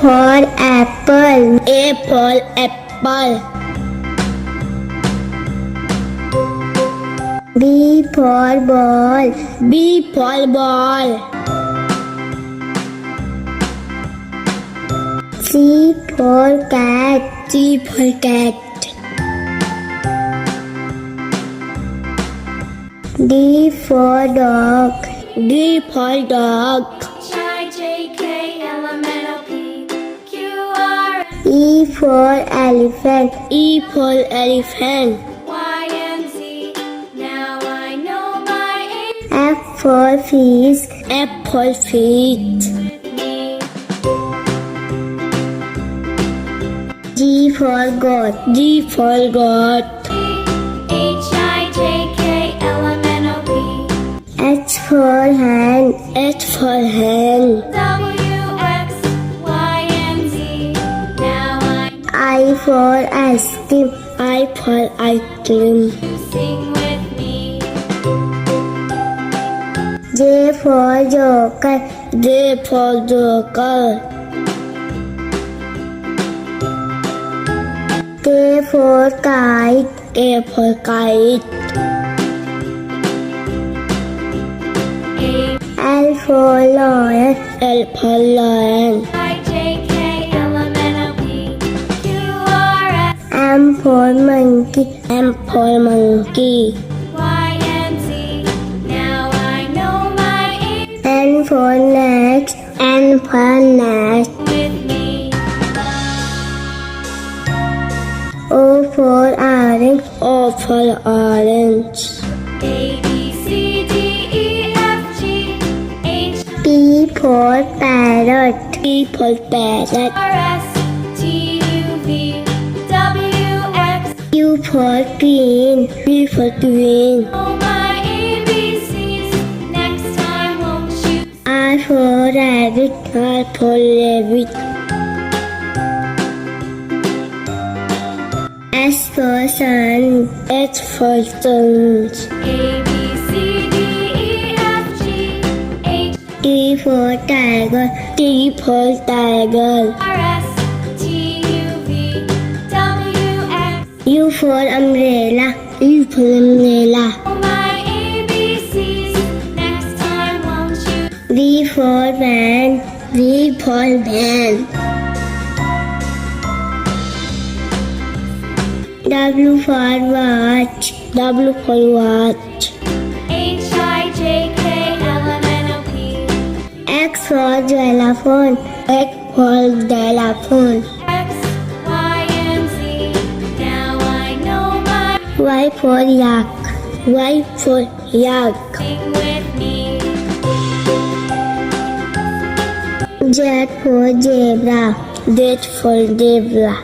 for apple. A for apple. B for ball. B for ball. C for cat. C for cat. D for dog. D for dog. E for elephant. E for elephant. F for fish. F for fish. G for goat. G for goat. H for hand. H for hand. I for ice cream. I for ice cream. J for joker. J for joker. K for kite. K for kite. L for lion. L for lion. M for monkey. M for monkey. N for next. N for next. O for orange. O for orange. P for parrot. P for parrot. Q for queen. Q for queen. R for rabbit. R for rabbit. S for sun. S for sun. T for tiger. T for tiger. U for umbrella. U for umbrella. V for van. V for van. W for watch. W for watch. X for xylophone. X for xylophone. Y for yak. Y for yak. Z for zebra. Z for zebra.